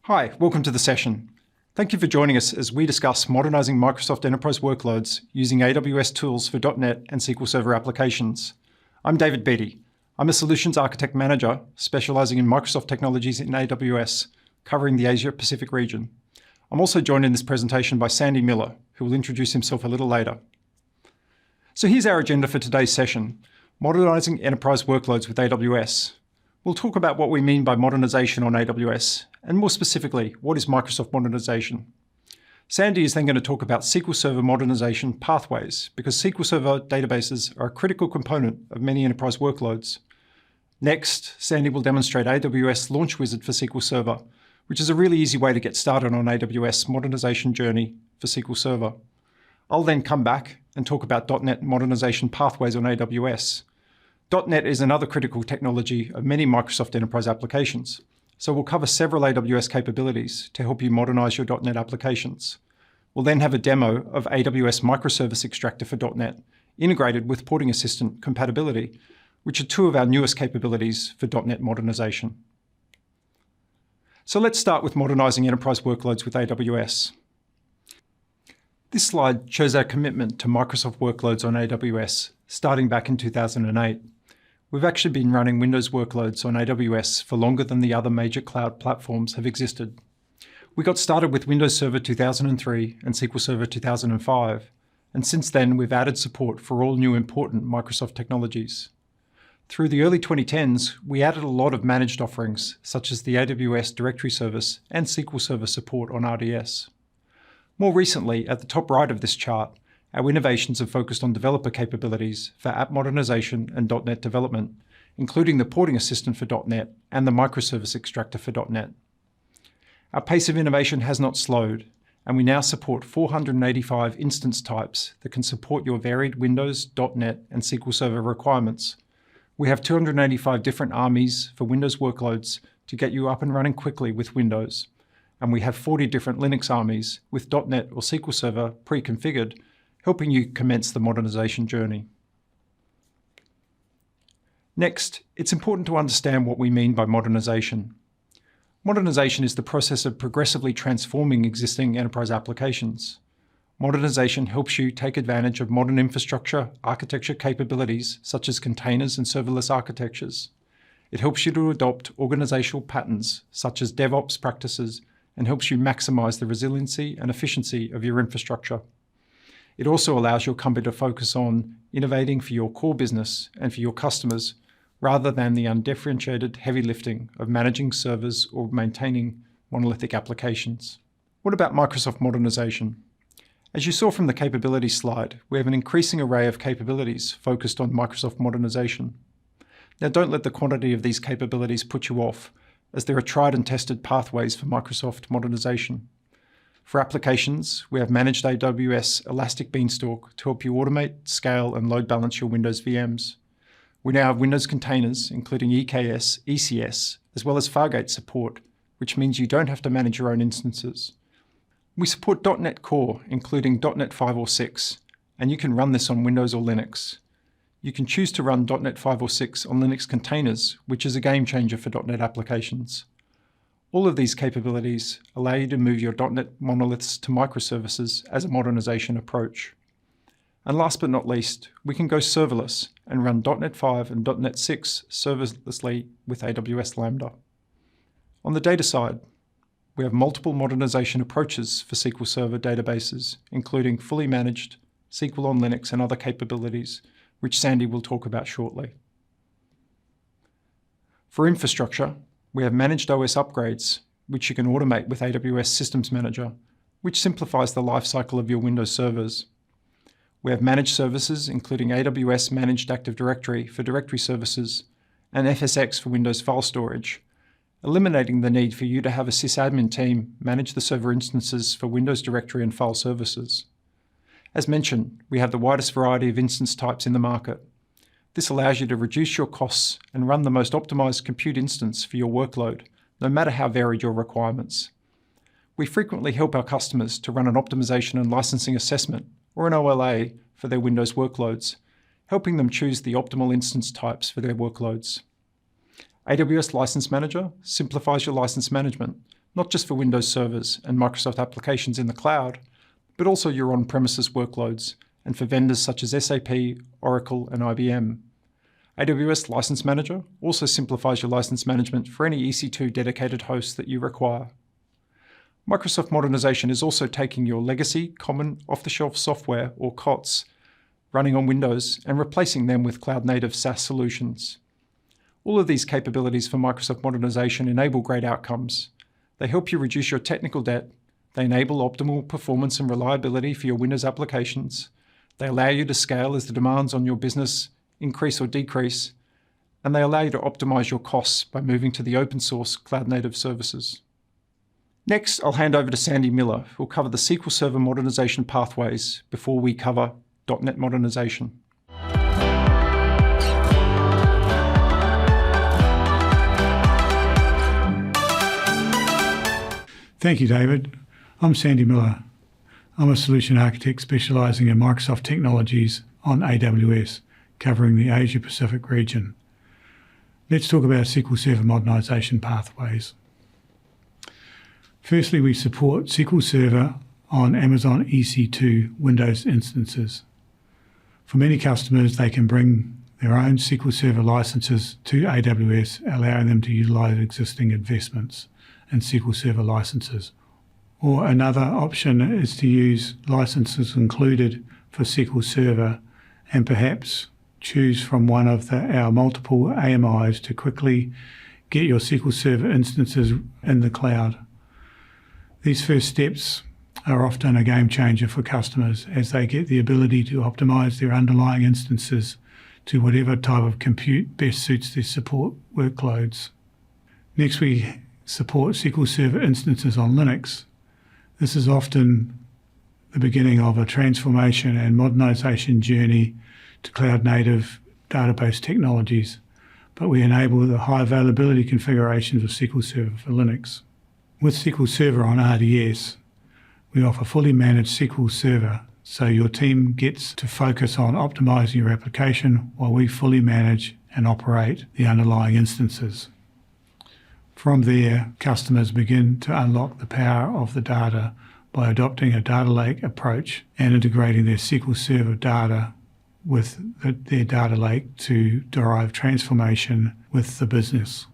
Hi, welcome to the session. Thank you for joining us as we discuss modernising Microsoft Enterprise workloads using AWS tools for .NET and SQL Server applications. I'm David Beattie. I'm a Solutions Architect Manager specialising in Microsoft technologies in AWS, covering the Asia-Pacific region. I'm also joined in this presentation by Sandy Miller, who will introduce himself a little later. So here's our agenda for today's session, modernising enterprise workloads with AWS. We'll talk about what we mean by modernisation on AWS, and more specifically, what is Microsoft Modernisation. Sandy is then going to talk about SQL Server modernisation pathways, because SQL Server databases are a critical component of many enterprise workloads. Next, Sandy will demonstrate AWS LaunchWizard for SQL Server, which is a really easy way to get started on AWS modernisation journey for SQL Server. I'll then come back and talk about .NET modernisation pathways on AWS. .NET is another critical technology of many Microsoft Enterprise applications, so we'll cover several AWS capabilities to help you modernise your .NET applications. We'll then have a demo of AWS Microservice Extractor for .NET, integrated with Porting Assistant compatibility, which are two of our newest capabilities for .NET modernisation. So let's start with modernising enterprise workloads with AWS. This slide shows our commitment to Microsoft workloads on AWS, starting back in 2008. We've actually been running Windows workloads on AWS for longer than the other major cloud platforms have existed. We got started with Windows Server 2003 and SQL Server 2005, and since then we've added support for all new important Microsoft technologies. Through the early 2010s, we added a lot of managed offerings, such as the AWS Directory Service and SQL Server support on RDS. More recently, at the top right of this chart, our innovations have focused on developer capabilities for app modernization and .NET development, including the Porting Assistant for .NET and the Microservice Extractor for .NET. Our pace of innovation has not slowed, and we now support 485 instance types that can support your varied Windows, .NET, and SQL Server requirements. We have 285 different armies for Windows workloads to get you up and running quickly with Windows, and we have 40 different Linux armies with .NET or SQL Server pre-configured, helping you commence the modernization journey. Next, it's important to understand what we mean by modernization. Modernization is the process of progressively transforming existing enterprise applications. Modernization helps you take advantage of modern infrastructure architecture capabilities such as containers and serverless architectures. It helps you to adopt organizational patterns such as DevOps practices and helps you maximize the resiliency and efficiency of your infrastructure. It also allows your company to focus on innovating for your core business and for your customers, rather than the undifferentiated heavy lifting of managing servers or maintaining monolithic applications. What about Microsoft Modernization? As you saw from the capabilities slide, we have an increasing array of capabilities focused on Microsoft Modernization. Now, don't let the quantity of these capabilities put you off, as there are tried and tested pathways for Microsoft Modernization. For applications, we have managed AWS Elastic Beanstalk to help you automate, scale, and load balance your Windows VMs. We now have Windows containers, including EKS, ECS, as well as Fargate support, which means you don't have to manage your own instances. We support .NET Core, including .NET 5 or 6, and you can run this on Windows or Linux. You can choose to run .NET 5 or 6 on Linux containers, which is a game changer for .NET applications. All of these capabilities allow you to move your .NET monoliths to microservices as a modernization approach. And last but not least, we can go serverless and run .NET 5 and .NET 6 serverlessly with AWS Lambda. On the data side, we have multiple modernization approaches for SQL Server databases, including fully managed, SQL on Linux, and other capabilities, which Sandy will talk about shortly. For infrastructure, we have managed OS upgrades, which you can automate with AWS Systems Manager, which simplifies the lifecycle of your Windows servers. We have managed services, including AWS Managed Active Directory for directory services and FSX for Windows file storage, eliminating the need for you to have a sysadmin team manage the server instances for Windows directory and file services. As mentioned, we have the widest variety of instance types in the market. This allows you to reduce your costs and run the most optimized compute instance for your workload, no matter how varied your requirements. We frequently help our customers to run an optimization and licensing assessment, or an OLA, for their Windows workloads, helping them choose the optimal instance types for their workloads. AWS License Manager simplifies your license management, not just for Windows servers and Microsoft applications in the cloud, but also your on-premises workloads and for vendors such as SAP, Oracle, and IBM. AWS License Manager also simplifies your license management for any EC2 dedicated hosts that you require. Microsoft Modernisation is also taking your legacy Common Off-the-Shelf Software, or COTS, running on Windows and replacing them with cloud-native SaaS solutions. All of these capabilities for Microsoft Modernisation enable great outcomes. They help you reduce your technical debt, they enable optimal performance and reliability for your Windows applications, they allow you to scale as the demands on your business increase or decrease, and they allow you to optimize your costs by moving to the open source cloud-native services. Next, I'll hand over to Sandy Miller, who'll cover the SQL Server modernization pathways before we cover .NET modernization. Thank you, David. I'm Sandy Miller. I'm a solution architect specialising in Microsoft technologies on AWS, covering the Asia Pacific region. Let's talk about SQL Server modernisation pathways. Firstly, we support SQL Server on Amazon EC2 Windows instances. For many customers, they can bring their own SQL Server licenses to AWS, allowing them to utilise existing investments in SQL Server licenses. Or another option is to use licenses included for SQL Server and perhaps choose from one of our multiple AMIs to quickly get your SQL Server instances in the cloud. These first steps are often a game changer for customers as they get the ability to optimize their underlying instances to whatever type of compute best suits their support workloads. Next, we support SQL Server instances on Linux. This is often the beginning of a transformation and modernization journey to cloud-native database technologies, but we enable the high availability configurations of SQL Server for Linux. With SQL Server on RDS, we offer fully managed SQL Server, so your team gets to focus on optimizing your application while we fully manage and operate the underlying instances. From there, customers begin to unlock the power of the data by adopting a data lake approach and integrating their SQL Server data with their data lake to derive transformation with the business.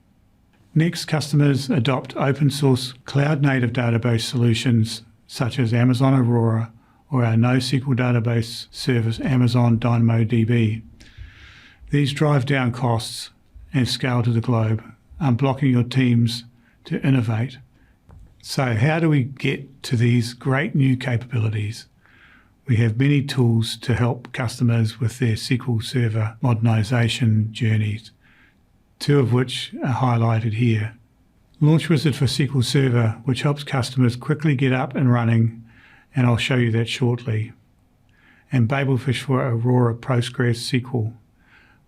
Next, customers adopt open source cloud-native database solutions such as Amazon Aurora or our NoSQL database service Amazon DynamoDB. These drive down costs and scale to the globe, unblocking your teams to innovate. So how do we get to these great new capabilities? We have many tools to help customers with their SQL Server modernization journeys, two of which are highlighted here. LaunchWizard for SQL Server, which helps customers quickly get up and running, and I'll show you that shortly. And Babelfish for Aurora PostgreSQL,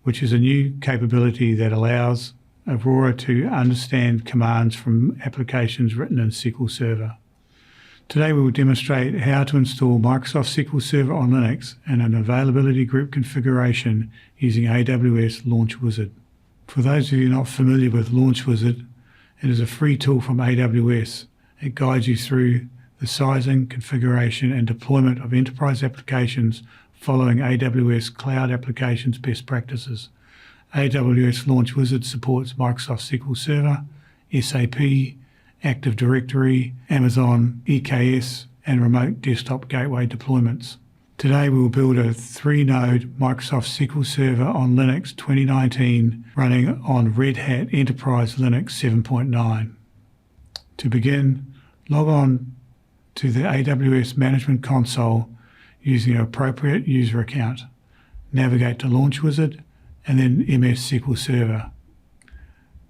which is a new capability that allows Aurora to understand commands from applications written in SQL Server. Today we will demonstrate how to install Microsoft SQL Server on Linux in an availability group configuration using AWS LaunchWizard. For those of you not familiar with LaunchWizard, it is a free tool from AWS. It guides you through the sizing, configuration and deployment of enterprise applications following AWS Cloud Applications best practices. AWS LaunchWizard supports Microsoft SQL Server, SAP, Active Directory, Amazon EKS, and remote desktop gateway deployments. Today we will build a 3-node Microsoft SQL Server on Linux 2019 running on Red Hat Enterprise Linux 7.9. To begin, log on to the AWS Management Console using an appropriate user account. Navigate to LaunchWizard and then MS SQL Server,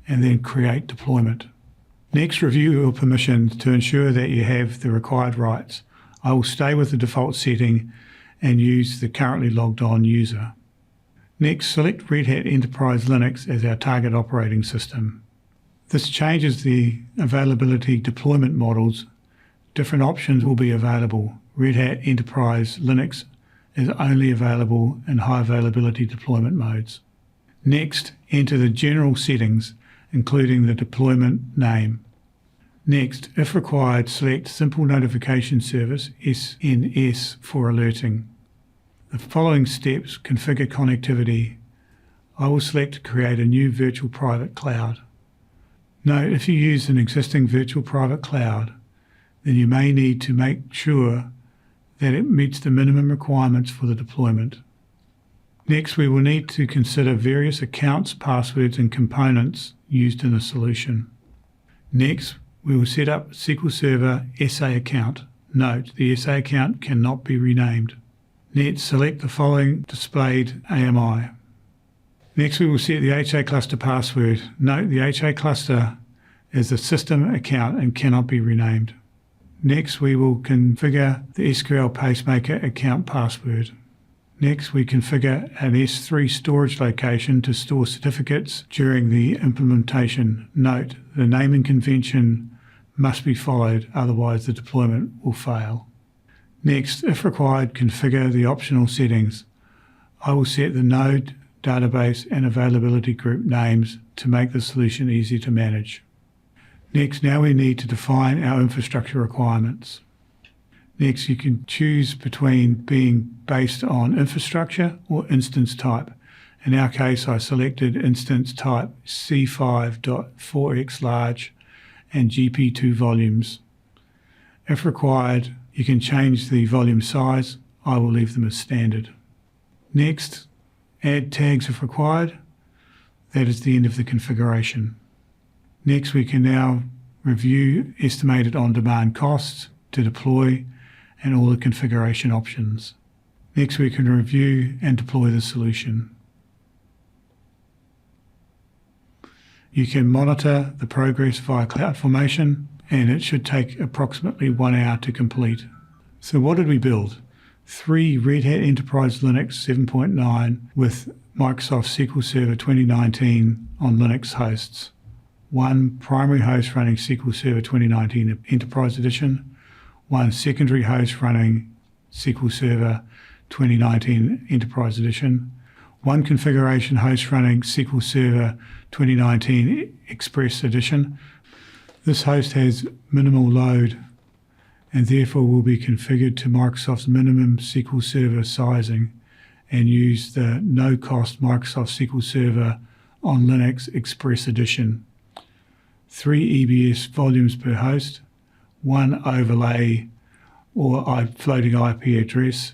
and then create deployment. Next, review your permissions to ensure that you have the required rights. I will stay with the default setting and use the currently logged on user. Next, select Red Hat Enterprise Linux as our target operating system. This changes the availability deployment models. Different options will be available. Red Hat Enterprise Linux is only available in high availability deployment modes. Next, enter the general settings, including the deployment name. Next, if required, select Simple Notification Service, SNS, for alerting. The following steps configure connectivity. I will select Create a new virtual private cloud. Note, if you use an existing virtual private cloud, then you may need to make sure that it meets the minimum requirements for the deployment. Next, we will need to consider various accounts, passwords, and components used in the solution. Next, we will set up SQL Server SA account. Note, the SA account cannot be renamed. Next, select the following displayed AMI. Next, we will set the HA cluster password. Note, the HA cluster is a system account and cannot be renamed. Next, we will configure the SQL Pacemaker account password. Next, we configure an S3 storage location to store certificates during the implementation. Note, the naming convention must be followed, otherwise the deployment will fail. Next, if required, configure the optional settings. I will set the node, database, and availability group names to make the solution easy to manage. Next, now we need to define our infrastructure requirements. Next, you can choose between being based on infrastructure or instance type. In our case, I selected instance type C5.4x large and GP2 volumes. If required, you can change the volume size. I will leave them as standard. Next, add tags if required. That is the end of the configuration. Next, we can now review estimated on-demand costs to deploy and all the configuration options. Next, we can review and deploy the solution. You can monitor the progress via CloudFormation, and it should take approximately 1 hour to complete. So what did we build? 3 Red Hat Enterprise Linux 7.9 with Microsoft SQL Server 2019 on Linux hosts. 1 primary host running SQL Server 2019 Enterprise Edition. 1 secondary host running SQL Server 2019 Enterprise Edition. 1 configuration host running SQL Server 2019 Express Edition. This host has minimal load and therefore will be configured to Microsoft's minimum SQL Server sizing and use the no-cost Microsoft SQL Server on Linux Express Edition. 3 EBS volumes per host, 1 overlay or floating IP address,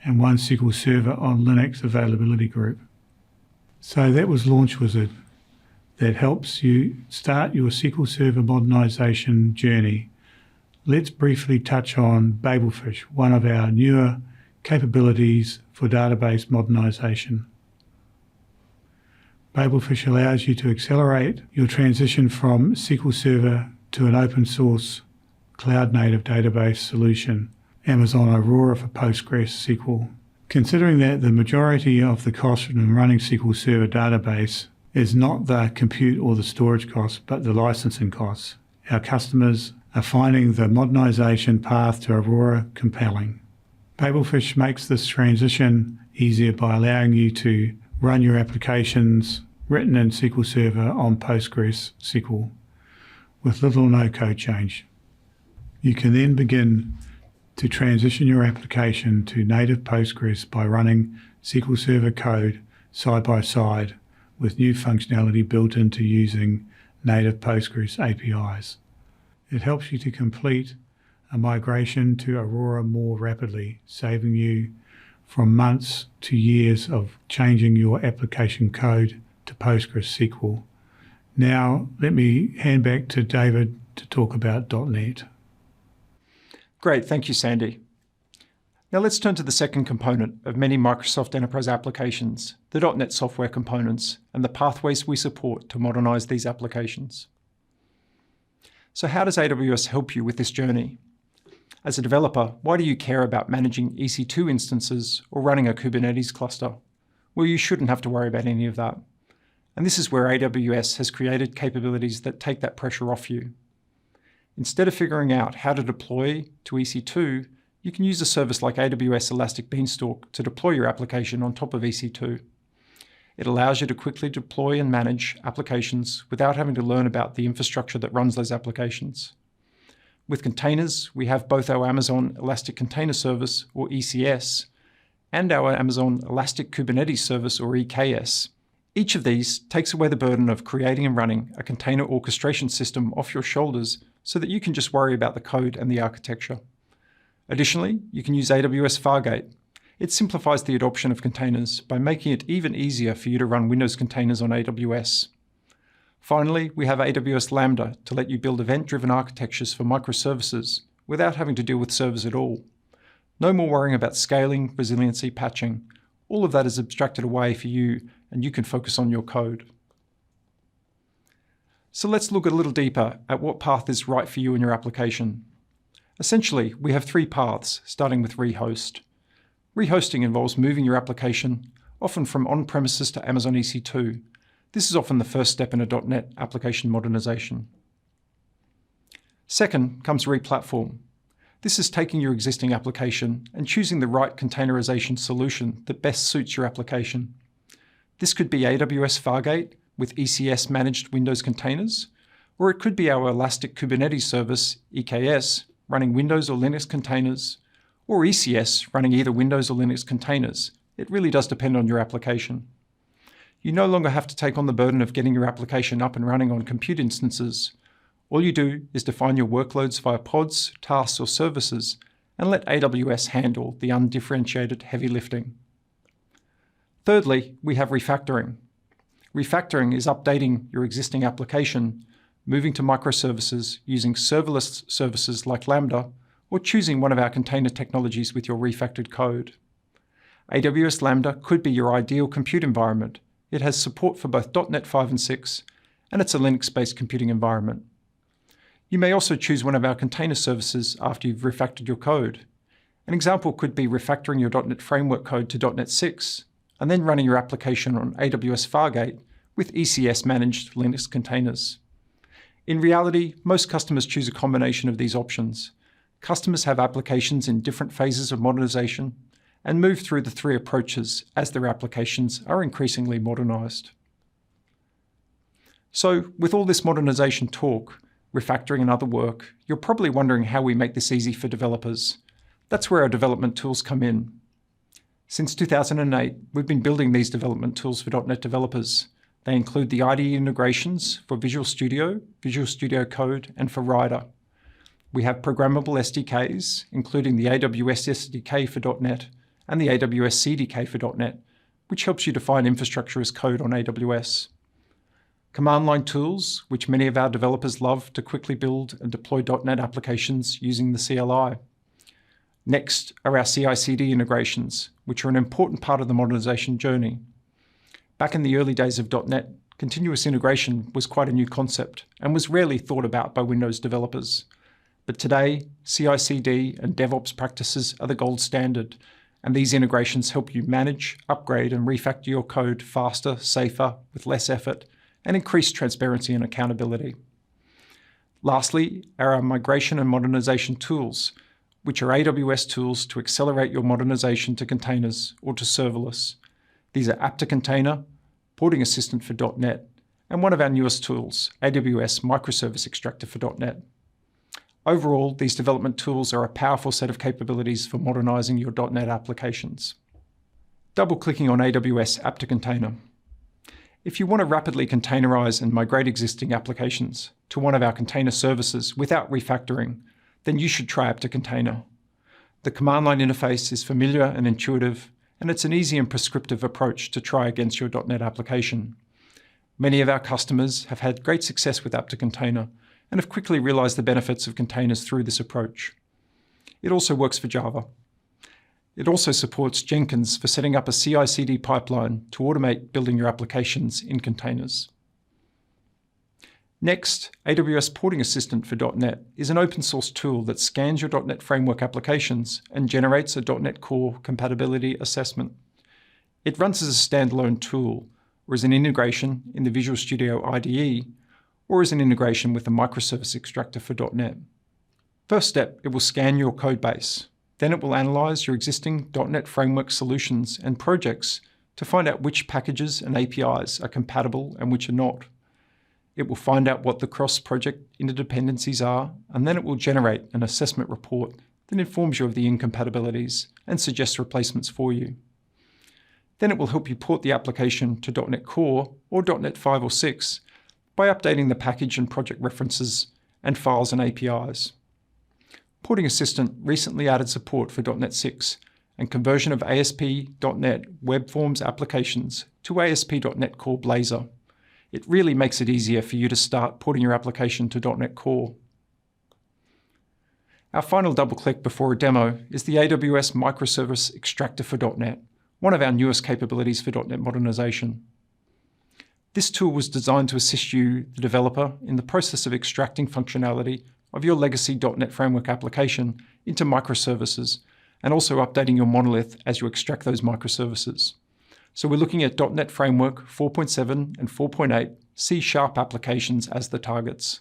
and 1 SQL Server on Linux availability group. So that was LaunchWizard. That helps you start your SQL Server modernization journey. Let's briefly touch on Babelfish, one of our newer capabilities for database modernization. Babelfish allows you to accelerate your transition from SQL Server to an open source cloud-native database solution, Amazon Aurora for PostgreSQL. Considering that the majority of the cost in running SQL Server database is not the compute or the storage costs, but the licensing costs, our customers are finding the modernization path to Aurora compelling. Babelfish makes this transition easier by allowing you to run your applications written in SQL Server on PostgreSQL with little or no code change. You can then begin to transition your application to native Postgres by running SQL Server code side by side with new functionality built into using native Postgres APIs. It helps you to complete a migration to Aurora more rapidly, saving you from months to years of changing your application code to PostgreSQL. Now, let me hand back to David to talk about .NET. Great, thank you, Sandy. Now let's turn to the second component of many Microsoft Enterprise applications, the .NET software components, and the pathways we support to modernize these applications. So how does AWS help you with this journey? As a developer, why do you care about managing EC2 instances or running a Kubernetes cluster? Well, you shouldn't have to worry about any of that. And this is where AWS has created capabilities that take that pressure off you. Instead of figuring out how to deploy to EC2, you can use a service like AWS Elastic Beanstalk to deploy your application on top of EC2. It allows you to quickly deploy and manage applications without having to learn about the infrastructure that runs those applications. With containers, we have both our Amazon Elastic Container Service, or ECS, and our Amazon Elastic Kubernetes Service, or EKS. Each of these takes away the burden of creating and running a container orchestration system off your shoulders so that you can just worry about the code and the architecture. Additionally, you can use AWS Fargate. It simplifies the adoption of containers by making it even easier for you to run Windows containers on AWS. Finally, we have AWS Lambda to let you build event-driven architectures for microservices without having to deal with servers at all. No more worrying about scaling, resiliency, patching. All of that is abstracted away for you, and you can focus on your code. So let's look a little deeper at what path is right for you in your application. Essentially, we have 3 paths, starting with rehost. Rehosting involves moving your application, often from on-premises to Amazon EC2. This is often the first step in a .NET application modernization. Second comes replatform. This is taking your existing application and choosing the right containerization solution that best suits your application. This could be AWS Fargate with ECS managed Windows containers, or it could be our Elastic Kubernetes Service, EKS, running Windows or Linux containers, or ECS running either Windows or Linux containers. It really does depend on your application. You no longer have to take on the burden of getting your application up and running on compute instances. All you do is define your workloads via pods, tasks, or services, and let AWS handle the undifferentiated heavy lifting. Thirdly, we have refactoring. Refactoring is updating your existing application, moving to microservices using serverless services like Lambda, or choosing one of our container technologies with your refactored code. AWS Lambda could be your ideal compute environment. It has support for both .NET 5 and 6, and it's a Linux-based computing environment. You may also choose one of our container services after you've refactored your code. An example could be refactoring your .NET Framework code to .NET 6, and then running your application on AWS Fargate with ECS-managed Linux containers. In reality, most customers choose a combination of these options. Customers have applications in different phases of modernization and move through the 3 approaches as their applications are increasingly modernized. So, with all this modernization talk, refactoring and other work, you're probably wondering how we make this easy for developers. That's where our development tools come in. Since 2008, we've been building these development tools for .NET developers. They include the IDE integrations for Visual Studio, Visual Studio Code, and for Rider. We have programmable SDKs, including the AWS SDK for .NET and the AWS CDK for .NET, which helps you define infrastructure as code on AWS. Command line tools, which many of our developers love to quickly build and deploy .NET applications using the CLI. Next are our CI/CD integrations, which are an important part of the modernization journey. Back in the early days of .NET, continuous integration was quite a new concept and was rarely thought about by Windows developers. But today, CI/CD and DevOps practices are the gold standard, and these integrations help you manage, upgrade, and refactor your code faster, safer, with less effort, and increase transparency and accountability. Lastly are our migration and modernization tools, which are AWS tools to accelerate your modernization to containers or to serverless. These are App-to-Container, Porting Assistant for .NET, and one of our newest tools, AWS Microservice Extractor for .NET. Overall, these development tools are a powerful set of capabilities for modernizing your .NET applications. Double-clicking on AWS App-to-Container. If you want to rapidly containerize and migrate existing applications to one of our container services without refactoring, then you should try App-to-Container. The command line interface is familiar and intuitive, and it's an easy and prescriptive approach to try against your .NET application. Many of our customers have had great success with App-to-Container and have quickly realized the benefits of containers through this approach. It also works for Java. It also supports Jenkins for setting up a CI/CD pipeline to automate building your applications in containers. Next, AWS Porting Assistant for .NET is an open source tool that scans your .NET Framework applications and generates a .NET Core compatibility assessment. It runs as a standalone tool, or as an integration in the Visual Studio IDE, or as an integration with the Microservice Extractor for .NET. First step, it will scan your code base. Then it will analyze your existing .NET Framework solutions and projects to find out which packages and APIs are compatible and which are not. It will find out what the cross-project interdependencies are, and then it will generate an assessment report that informs you of the incompatibilities and suggests replacements for you. Then it will help you port the application to .NET Core or .NET 5 or 6 by updating the package and project references and files and APIs. Porting Assistant recently added support for .NET 6 and conversion of ASP.NET Web Forms applications to ASP.NET Core Blazor. It really makes it easier for you to start porting your application to .NET Core. Our final double-click before a demo is the AWS Microservice Extractor for .NET, one of our newest capabilities for .NET Modernisation. This tool was designed to assist you, the developer, in the process of extracting functionality of your legacy .NET Framework application into microservices, and also updating your monolith as you extract those microservices. So we're looking at .NET Framework 4.7 and 4.8 C# applications as the targets.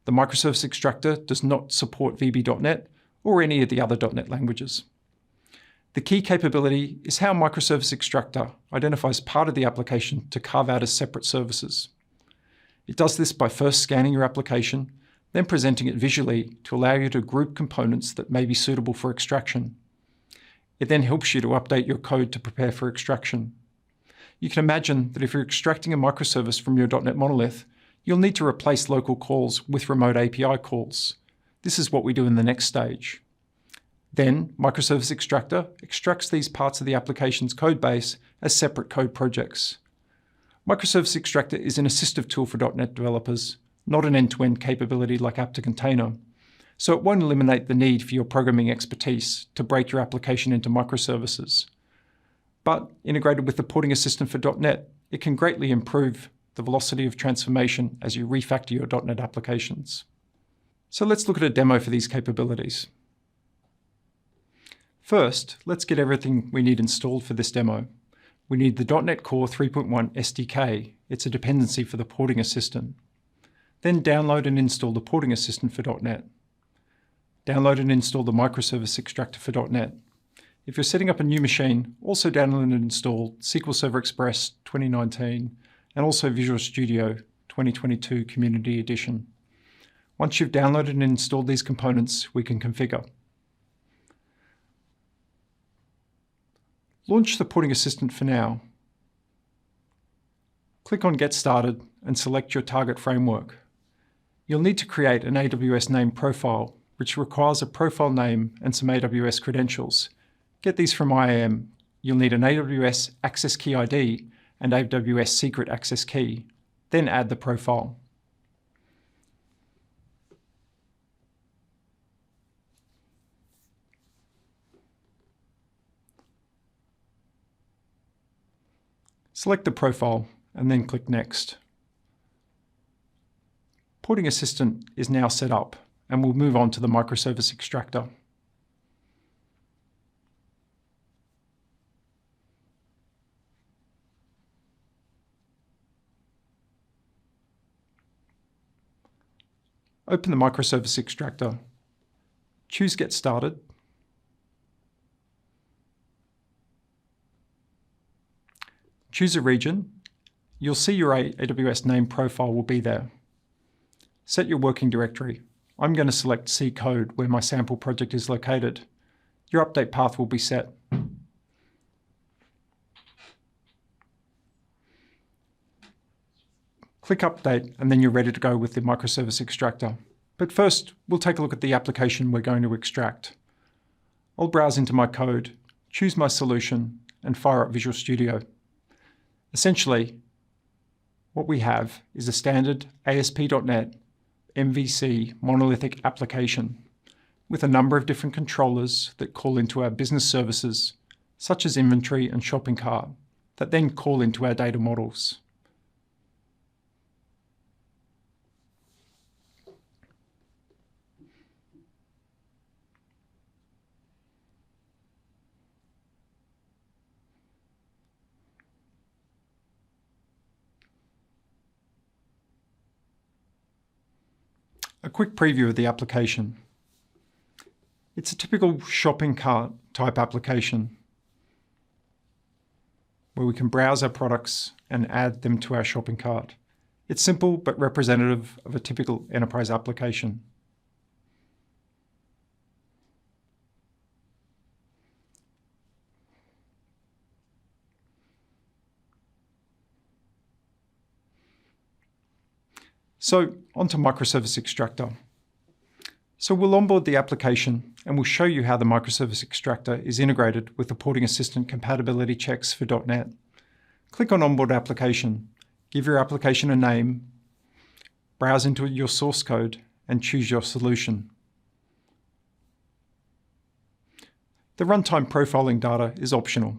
The Microservice Extractor does not support VB.NET or any of the other .NET languages. The key capability is how Microservice Extractor identifies part of the application to carve out as separate services. It does this by first scanning your application, then presenting it visually to allow you to group components that may be suitable for extraction. It then helps you to update your code to prepare for extraction. You can imagine that if you're extracting a microservice from your .NET monolith, you'll need to replace local calls with remote API calls. This is what we do in the next stage. Then, Microservice Extractor extracts these parts of the application's code base as separate code projects. Microservice Extractor is an assistive tool for .NET developers, not an end-to-end capability like app-to-container. So it won't eliminate the need for your programming expertise to break your application into microservices. But integrated with the Porting Assistant for .NET, it can greatly improve the velocity of transformation as you refactor your .NET applications. So let's look at a demo for these capabilities. First, let's get everything we need installed for this demo. We need the .NET Core 3.1 SDK. It's a dependency for the Porting Assistant. Then download and install the Porting Assistant for .NET. Download and install the Microservice Extractor for .NET. If you're setting up a new machine, also download and install SQL Server Express 2019 and also Visual Studio 2022 Community Edition. Once you've downloaded and installed these components, we can configure. Launch the Porting Assistant for now. Click on Get Started and select your target framework. You'll need to create an AWS name profile, which requires a profile name and some AWS credentials. Get these from IAM. You'll need an AWS Access Key ID and AWS Secret Access Key. Then add the profile. Select the profile and then click Next. Porting Assistant is now set up, and we'll move on to the Microservice Extractor. Open the Microservice Extractor. Choose Get Started. Choose a region. You'll see your AWS name profile will be there. Set your working directory. I'm going to select C code where my sample project is located. Your update path will be set. Click Update and then you're ready to go with the Microservice Extractor. But first, we'll take a look at the application we're going to extract. I'll browse into my code, choose my solution, and fire up Visual Studio. Essentially, what we have is a standard ASP.NET MVC monolithic application with a number of different controllers that call into our business services, such as inventory and shopping cart, that then call into our data models. A quick preview of the application. It's a typical shopping cart type application where we can browse our products and add them to our shopping cart. It's simple but representative of a typical enterprise application. So onto Microservice Extractor. So we'll onboard the application and we'll show you how the Microservice Extractor is integrated with the Porting Assistant compatibility checks for .NET. Click on Onboard Application, give your application a name, browse into your source code and choose your solution. The runtime profiling data is optional.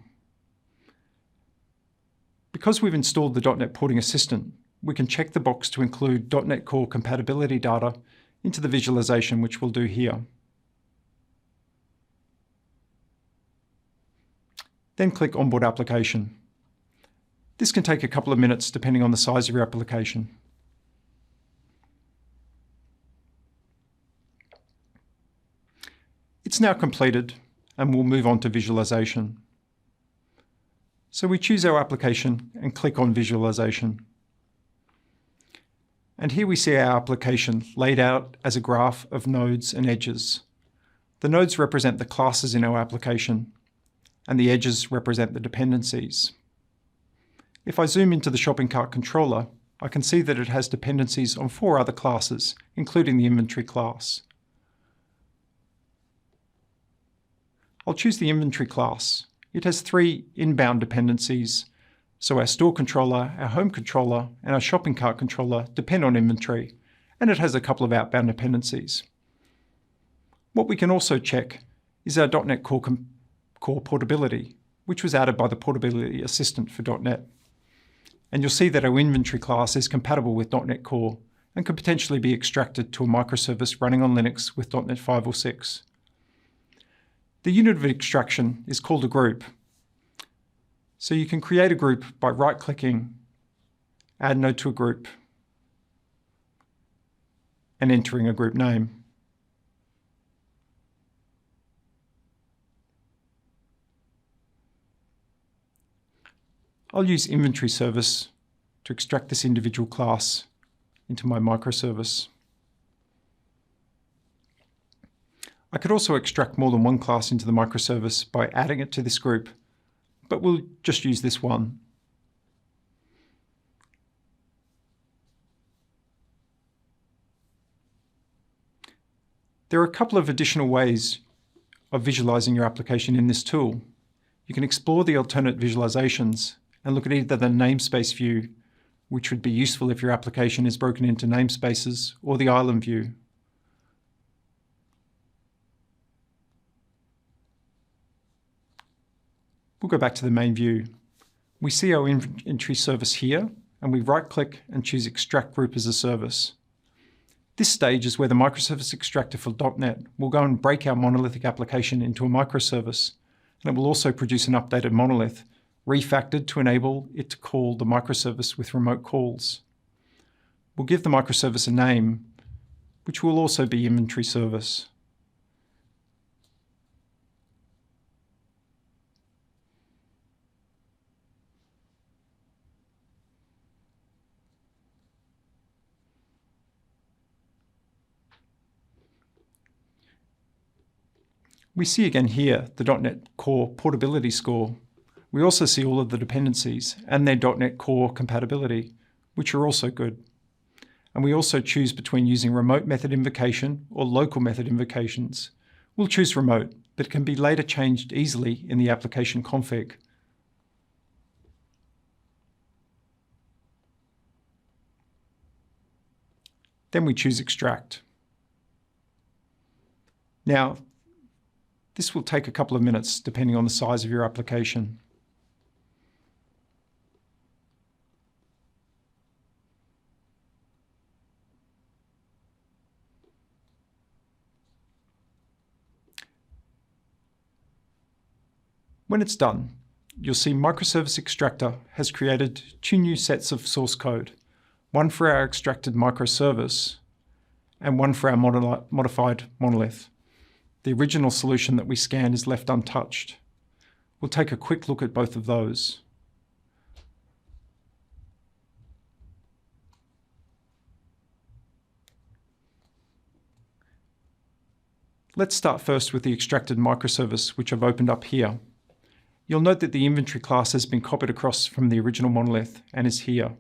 Because we've installed the .NET Porting Assistant, we can check the box to include .NET Core compatibility data into the visualization, which we'll do here. Then click Onboard Application. This can take a couple of minutes depending on the size of your application. It's now completed and we'll move on to visualization. So we choose our application and click on Visualization. And here we see our application laid out as a graph of nodes and edges. The nodes represent the classes in our application, and the edges represent the dependencies. If I zoom into the shopping cart controller, I can see that it has dependencies on 4 other classes, including the inventory class. I'll choose the inventory class. It has 3 inbound dependencies. So our store controller, our home controller, and our shopping cart controller depend on inventory, and it has a couple of outbound dependencies. What we can also check is our .NET Core portability, which was added by the Portability Assistant for .NET. And you'll see that our inventory class is compatible with .NET Core and could potentially be extracted to a microservice running on Linux with .NET 5 or 6. The unit of extraction is called a group. So you can create a group by right-clicking, add node to a group, and entering a group name. I'll use inventory service to extract this individual class into my microservice. I could also extract more than one class into the microservice by adding it to this group, but we'll just use this one. There are a couple of additional ways of visualizing your application in this tool. You can explore the alternate visualizations and look at either the namespace view, which would be useful if your application is broken into namespaces, or the island view. We'll go back to the main view. We see our inventory service here, and we right-click and choose Extract Group as a Service. This stage is where the Microservice Extractor for .NET will go and break our monolithic application into a microservice, and it will also produce an updated monolith, refactored to enable it to call the microservice with remote calls. We'll give the microservice a name, which will also be Inventory Service. We see again here the .NET Core portability score. We also see all of the dependencies and their .NET Core compatibility, which are also good. And we also choose between using remote method invocation or local method invocations. We'll choose remote, but it can be later changed easily in the application config. Then we choose Extract. Now, this will take a couple of minutes depending on the size of your application. When it's done, you'll see Microservice Extractor has created 2 new sets of source code, one for our extracted microservice and one for our modified monolith. The original solution that we scanned is left untouched. We'll take a quick look at both of those. Let's start first with the extracted microservice, which I've opened up here. You'll note that the inventory class has been copied across from the original monolith and is here.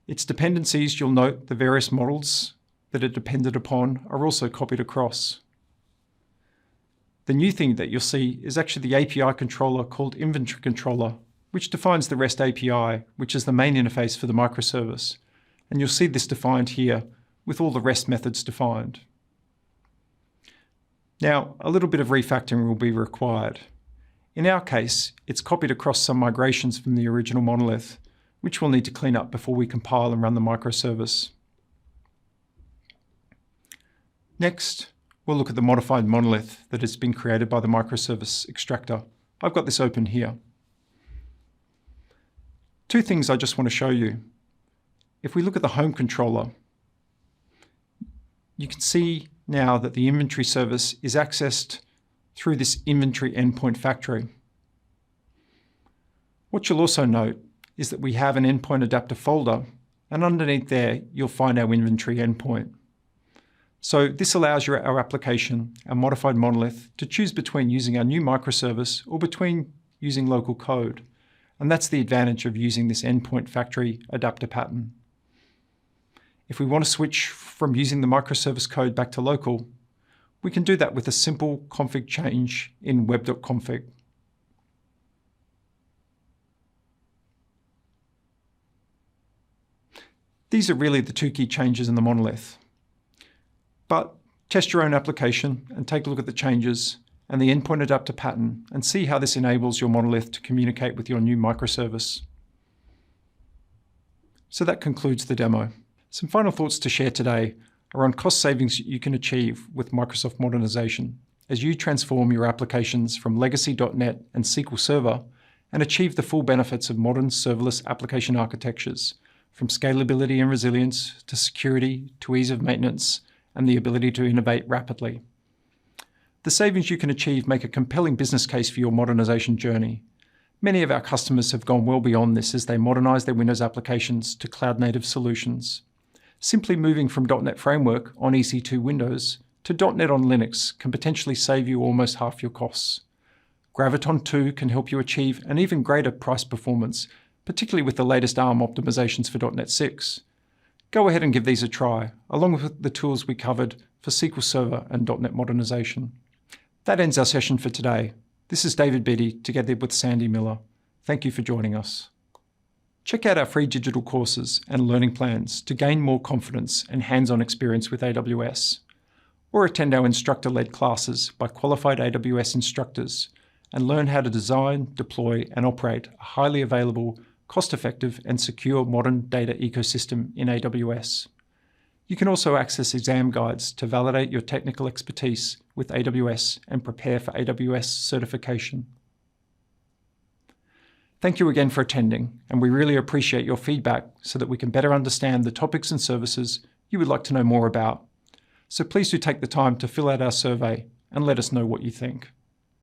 Its dependencies, you'll note the various models that it depended upon are also copied across. The new thing that you'll see is actually the API controller called Inventory Controller, which defines the REST API, which is the main interface for the microservice. And you'll see this defined here with all the REST methods defined. Now, a little bit of refactoring will be required. In our case, it's copied across some migrations from the original monolith, which we'll need to clean up before we compile and run the microservice. Next, we'll look at the modified monolith that has been created by the Microservice Extractor. I've got this open here. Two things I just want to show you. If we look at the home controller, you can see now that the inventory service is accessed through this inventory endpoint factory. What you'll also note is that we have an endpoint adapter folder, and underneath there you'll find our inventory endpoint. So this allows our application, our modified monolith, to choose between using our new microservice or between using local code. And that's the advantage of using this endpoint factory adapter pattern. If we want to switch from using the microservice code back to local, we can do that with a simple config change in web.config. These are really the two key changes in the monolith. But test your own application and take a look at the changes and the endpoint adapter pattern and see how this enables your monolith to communicate with your new microservice. So that concludes the demo. Some final thoughts to share today are on cost savings you can achieve with Microsoft Modernisation as you transform your applications from legacy.NET and SQL Server and achieve the full benefits of modern serverless application architectures, from scalability and resilience to security to ease of maintenance and the ability to innovate rapidly. The savings you can achieve make a compelling business case for your modernisation journey. Many of our customers have gone well beyond this as they modernise their Windows applications to cloud-native solutions. Simply moving from .NET Framework on EC2 Windows to .NET on Linux can potentially save you almost half your costs. Graviton 2 can help you achieve an even greater price performance, particularly with the latest ARM optimizations for .NET 6. Go ahead and give these a try, along with the tools we covered for SQL Server and .NET Modernisation. That ends our session for today. This is David Beattie, together with Sandy Miller. Thank you for joining us. Check out our free digital courses and learning plans to gain more confidence and hands-on experience with AWS, or attend our instructor-led classes by qualified AWS instructors and learn how to design, deploy, and operate a highly available, cost-effective, and secure modern data ecosystem in AWS. You can also access exam guides to validate your technical expertise with AWS and prepare for AWS certification. Thank you again for attending, and we really appreciate your feedback so that we can better understand the topics and services you would like to know more about. So please do take the time to fill out our survey and let us know what you think.